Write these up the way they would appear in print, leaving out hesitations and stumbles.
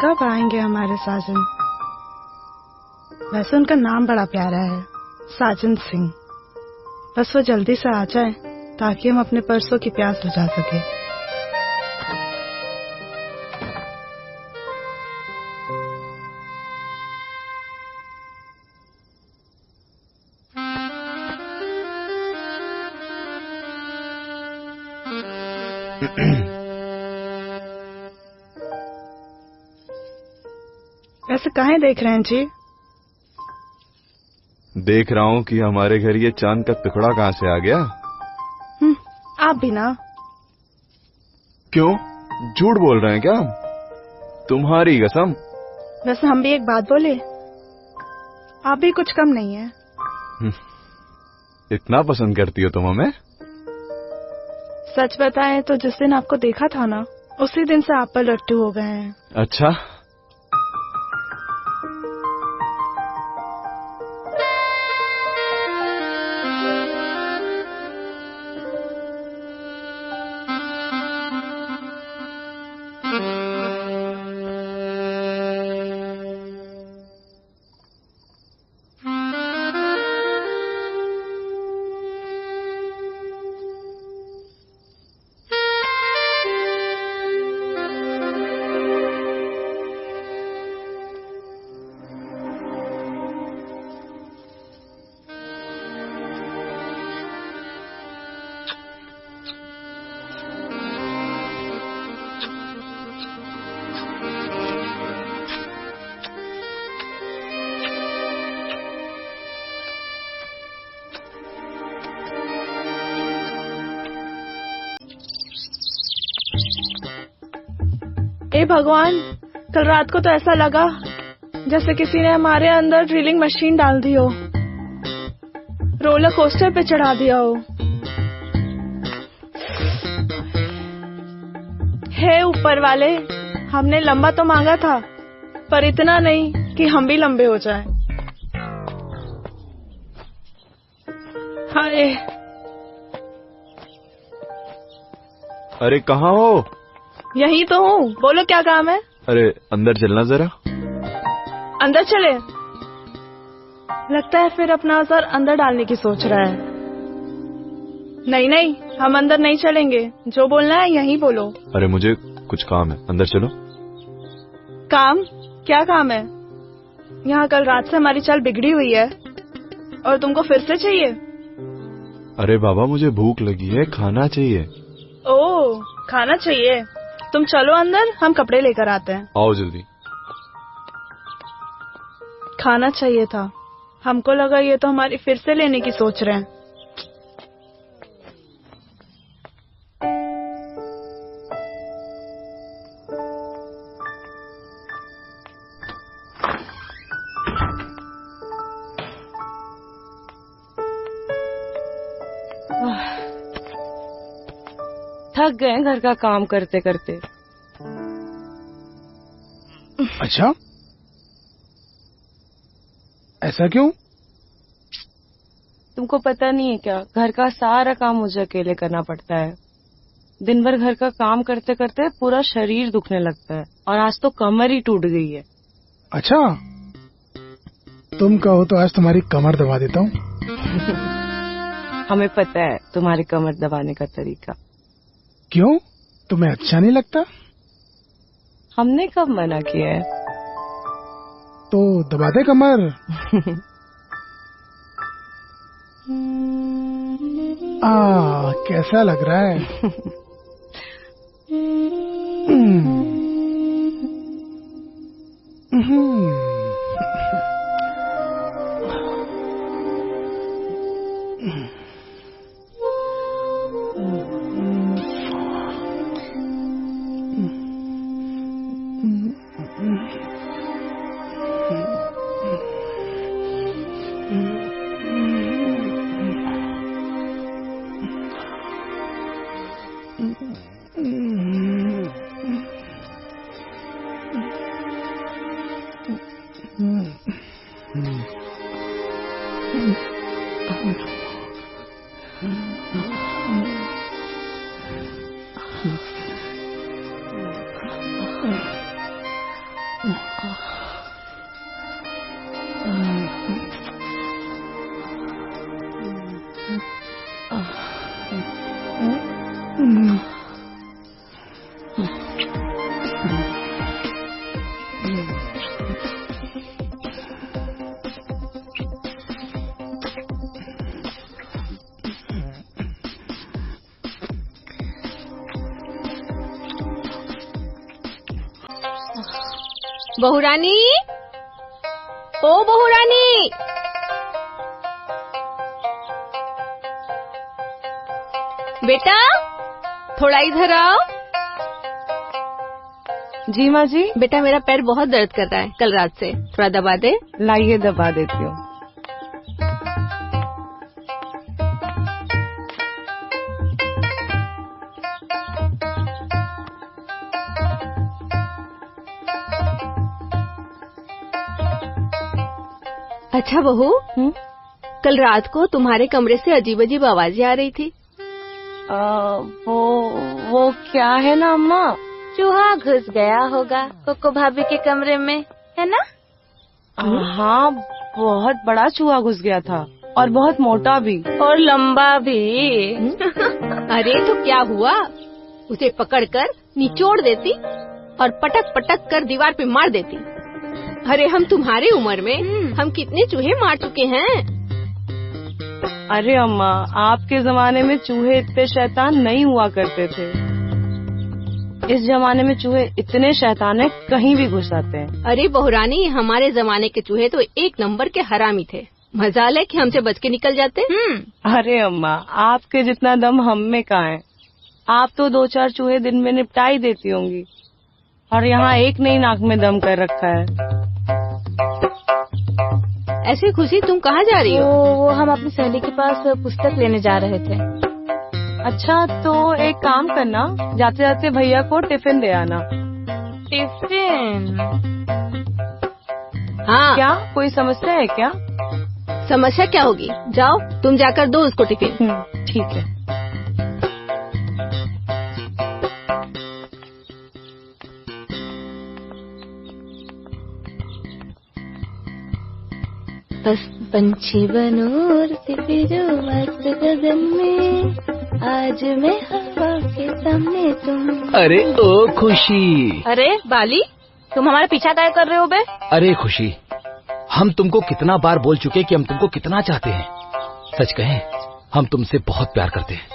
कब आएंगे हमारे साजन? वैसे उनका नाम बड़ा प्यारा है, साजन सिंह। बस वो जल्दी से आ जाए ताकि हम अपने परसों की प्यास बुझा सके। ऐसे काहे देख रहे हैं जी? देख रहा हूँ कि हमारे घर ये चांद का टुकड़ा कहाँ से आ गया। आप भी ना। क्यों, झूठ बोल रहे हैं क्या? तुम्हारी कसम। वैसे हम भी एक बात बोले, आप भी कुछ कम नहीं है। इतना पसंद करती हो तुम हमें? सच बताएं तो जिस दिन आपको देखा था ना, उसी दिन से आप पर लट्टू हो गए हैं। अच्छा, ए भगवान, कल रात को तो ऐसा लगा जैसे किसी ने हमारे अंदर ड्रिलिंग मशीन डाल दी हो, रोलर कोस्टर पे चढ़ा दिया हो। हे ऊपर वाले, हमने लंबा तो मांगा था, पर इतना नहीं कि हम भी लंबे हो जाएं। हाय। अरे कहाँ हो? यही तो हूँ, बोलो क्या काम है? अरे अंदर चलना जरा। अंदर चले? लगता है फिर अपना असर अंदर डालने की सोच रहा है। नहीं नहीं, हम अंदर नहीं चलेंगे, जो बोलना है यहीं बोलो। अरे मुझे कुछ काम है, अंदर चलो। काम? क्या काम है? यहाँ कल रात से हमारी चाल बिगड़ी हुई है और तुमको फिर से चाहिए? अरे बाबा, मुझे भूख लगी है, खाना चाहिए। ओह, खाना चाहिए? तुम चलो अंदर, हम कपड़े लेकर आते हैं। आओ जल्दी। खाना चाहिए था, हमको लगा ये तो हमारी फिर से लेने की सोच रहे हैं। थक गए घर का काम करते करते। अच्छा, ऐसा क्यों? तुमको पता नहीं है क्या, घर का सारा काम मुझे अकेले करना पड़ता है। दिन भर घर का काम करते करते पूरा शरीर दुखने लगता है और आज तो कमर ही टूट गई है। अच्छा, तुम कहो तो आज तुम्हारी कमर दबा देता हूँ। हमें पता है तुम्हारी कमर दबाने का तरीका। क्यों, तुम्हें अच्छा नहीं लगता? हमने कब मना किया है? तो दबा दे कमर। कैसा लग रहा है? बहुरानी, ओ बहुरानी, बेटा थोड़ा इधर आओ। जी माँ जी। बेटा मेरा पैर बहुत दर्द कर रहा है कल रात से, थोड़ा दबा दे। लाइए दबा देती हूँ। अच्छा बहू, कल रात को तुम्हारे कमरे से अजीब अजीब आवाजें आ रही थी। वो क्या है ना अम्मा? चूहा घुस गया होगा कोको भाभी के कमरे में, है ना? हाँ, बहुत बड़ा चूहा घुस गया था और बहुत मोटा भी और लंबा भी। अरे तो क्या हुआ, उसे पकड़कर निचोड़ देती और पटक पटक कर दीवार पे मार देती। अरे हम तुम्हारे उम्र में हम कितने चूहे मार चुके हैं। अरे अम्मा, आपके जमाने में चूहे इतने शैतान नहीं हुआ करते थे। इस जमाने में चूहे इतने शैतान है, कहीं भी घुस आते हैं। अरे बहुरानी, हमारे जमाने के चूहे तो एक नंबर के हरामी थे। मजाल है कि हमसे बच के निकल जाते। अरे अम्मा, आपके जितना दम हम में कहाँ है। आप तो 2-4 चूहे दिन में निपटा ही देती होंगी, और यहाँ एक नहीं नाक में दम कर रखा है। ऐसे खुशी, तुम कहाँ जा रही हो? वो हम अपनी सहेली के पास पुस्तक लेने जा रहे थे। अच्छा, तो एक काम करना, जाते जाते भैया को टिफिन दे आना। टिफिन? हाँ। क्या कोई समस्या है क्या? समस्या क्या होगी, जाओ तुम जाकर दो उसको टिफिन। ठीक है। बस पंछी बनूर से फिरो मस्त गगन में, आज मैं हवा के सामने तुम। अरे ओ खुशी। अरे बाली, तुम हमारा पीछा क्या कर रहे हो बे? अरे खुशी, हम तुमको कितना बार बोल चुके कि हम तुमको कितना चाहते हैं। सच कहें, हम तुमसे बहुत प्यार करते हैं,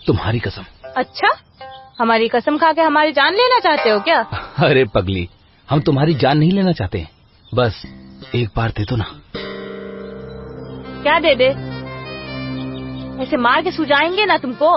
तुम्हारी कसम। अच्छा, हमारी कसम खा के हमारी जान लेना चाहते हो क्या? अरे पगली, हम तुम्हारी जान नहीं लेना चाहते, बस एक बार दे दो ना। क्या दे दे? ऐसे मार के सुझाएंगे ना तुमको,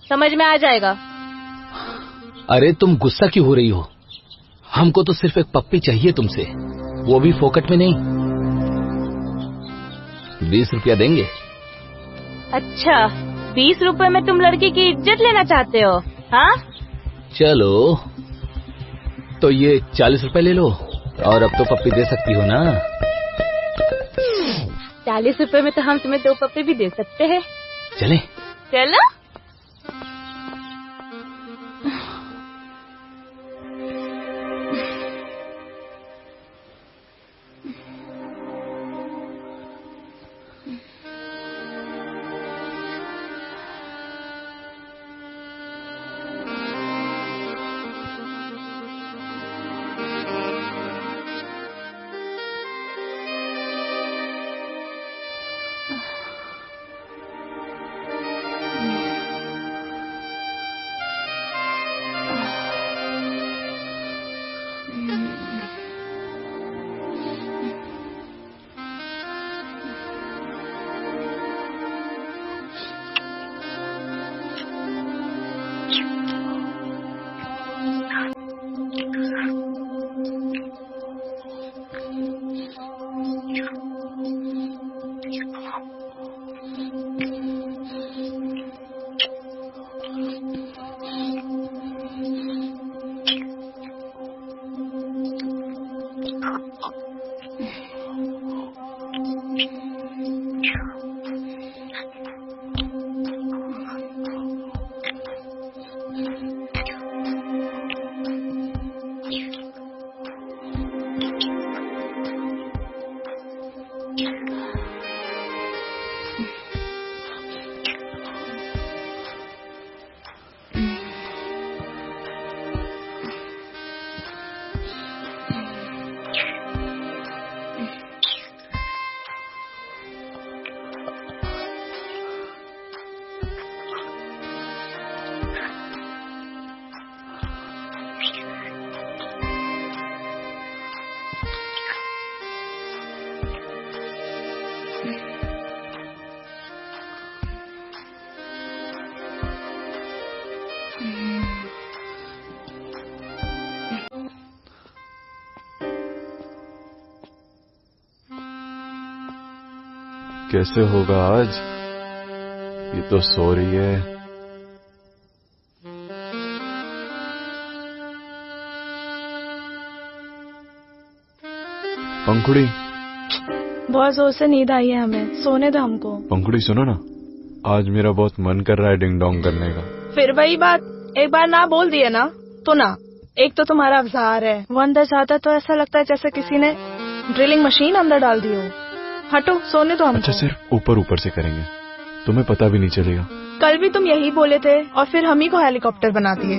समझ में आ जाएगा। अरे तुम गुस्सा क्यों हो रही हो? हमको तो सिर्फ एक पप्पी चाहिए तुमसे, वो भी फोकट में नहीं। 20 रुपया देंगे? अच्छा, 20 रुपए में तुम लड़की की इज्जत लेना चाहते हो? हाँ चलो तो ये 40 रुपए ले लो, और अब तो पप्पी दे सकती हो ना। 40 रुपए में तो हम तुम्हें 2 पप्पे भी दे सकते हैं। चले? चलो। कैसे होगा आज? ये तो सो रही है। पंखुड़ी, बहुत जोर से नींद आई है हमें, सोने दो हमको। पंखुड़ी सुनो ना, आज मेरा बहुत मन कर रहा है डिंग डोंग करने का। फिर वही बात, एक बार ना बोल दिए ना तो ना। एक तो तुम्हारा अवजार है, वो अंदर जाता तो ऐसा लगता है जैसे किसी ने ड्रिलिंग मशीन अंदर डाल दी हो। हटो, सोने दो हमको। अच्छा, सिर्फ ऊपर ऊपर से करेंगे, तुम्हें पता भी नहीं चलेगा। कल भी तुम यही बोले थे और फिर हम ही को हेलीकॉप्टर बना दिए।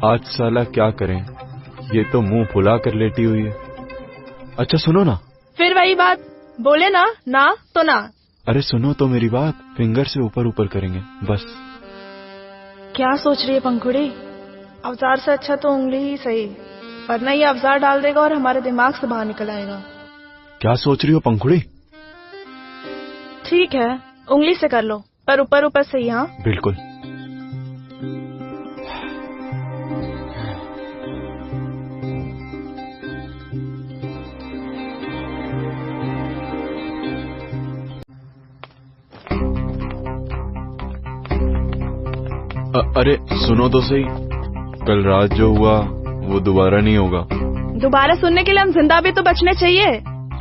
आज साला क्या करें, ये तो मुंह फुला कर लेटी हुई है। अच्छा सुनो ना। फिर वही बात, बोले ना तो ना। अरे सुनो तो मेरी बात, फिंगर से ऊपर ऊपर करेंगे बस। क्या सोच रही है पंखुड़ी? अवजार से अच्छा तो उंगली ही सही, वरना ये अवजार डाल देगा और हमारे दिमाग से बाहर निकल आएगा। क्या सोच रही हो पंखुड़ी? ठीक है, उंगली से कर लो, पर ऊपर ऊपर से ही। हाँ बिल्कुल। अरे सुनो तो सही, कल रात जो हुआ वो दोबारा नहीं होगा। दोबारा सुनने के लिए हम जिंदा भी तो बचने चाहिए।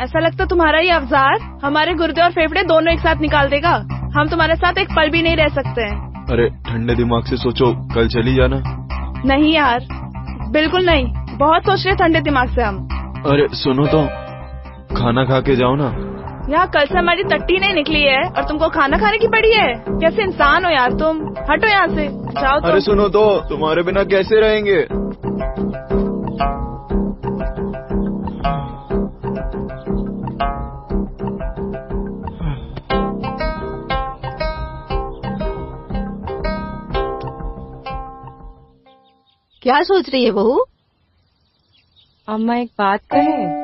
ऐसा लगता तुम्हारा ये अवजार हमारे गुर्दे और फेफड़े दोनों एक साथ निकाल देगा। हम तुम्हारे साथ एक पल भी नहीं रह सकते हैं। अरे ठंडे दिमाग से सोचो, कल चली जाना। नहीं यार, बिल्कुल नहीं, बहुत सोच रहे ठंडे दिमाग से हम। अरे सुनो तो, खाना खा के जाओ ना। यहाँ कल से हमारी टट्टी नहीं निकली है और तुमको खाना खाने की पड़ी है। कैसे इंसान हो यार तुम, हटो यहाँ से, जाओ तुम। अरे सुनो तो, तुम्हारे बिना कैसे रहेंगे? क्या सोच रही है बहू? अम्मा एक बात कहे,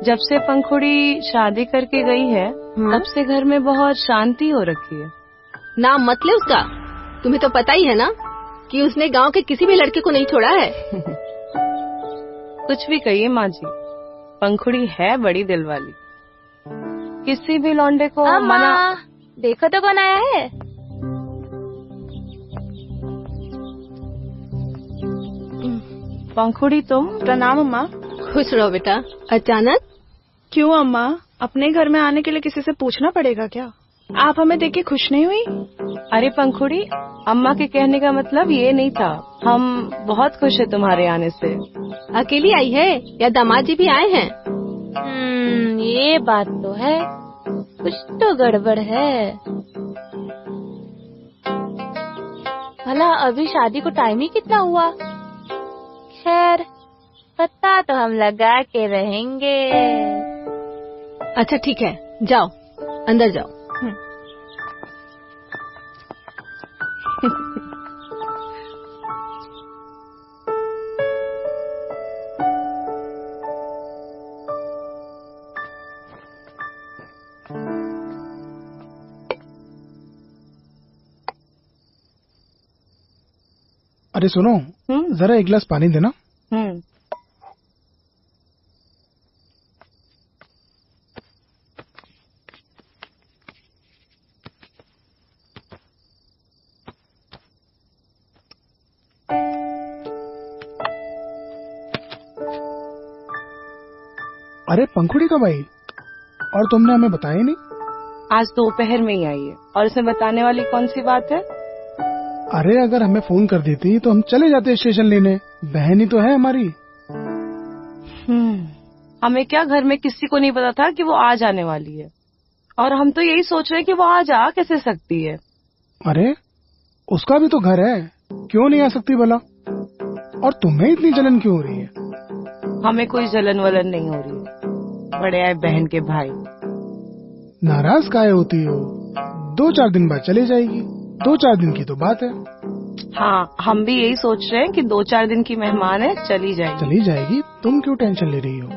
जब से पंखुड़ी शादी करके गई है तब से घर में बहुत शांति हो रखी है। नाम मत ले उसका, तुम्हें तो पता ही है ना कि उसने गांव के किसी भी लड़के को नहीं छोड़ा है। कुछ भी कहिए माँ जी, पंखुड़ी है बड़ी दिल वाली, किसी भी लौंडे को मना। देखो तो कौन आया है। पंखुड़ी तुम? प्रणाम अम्मा। खुश रहो बेटा। अचानक? क्यों अम्मा, अपने घर में आने के लिए किसी से पूछना पड़ेगा क्या? आप हमें देख के खुश नहीं हुई? अरे पंखुड़ी, अम्मा के कहने का मतलब ये नहीं था, हम बहुत खुश है तुम्हारे आने से। अकेली आई है या दामाद जी भी आए हैं? ये बात तो है, कुछ तो गड़बड़ है। भला अभी शादी को टाइम ही कितना हुआ? खैर, पता तो हम लगा के रहेंगे। अच्छा ठीक है, जाओ अंदर जाओ। अरे सुनो, जरा एक गिलास पानी देना। अरे पंखुड़ी कब आई और तुमने हमें बताया नहीं? आज दोपहर में ही आई है, और इसमें बताने वाली कौन सी बात है? अरे अगर हमें फोन कर देती तो हम चले जाते स्टेशन लेने, बहन ही तो है हमारी। हमें क्या, घर में किसी को नहीं पता था कि वो आज आने वाली है, और हम तो यही सोच रहे हैं कि वो आज आ कैसे सकती है। अरे उसका भी तो घर है, क्यों नहीं आ सकती भला? और तुम्हें इतनी जलन क्यों हो रही है? हमें कोई जलन वलन नहीं हो रही है, बड़े आए बहन के भाई। नाराज काहे होती हो? 2-4 दिन बाद चले जाएगी, 2-4 दिन की तो बात है। हाँ, हम भी यही सोच रहे हैं कि 2-4 दिन की मेहमान है, चली जाएगी। चली जाएगी, तुम क्यों टेंशन ले रही हो?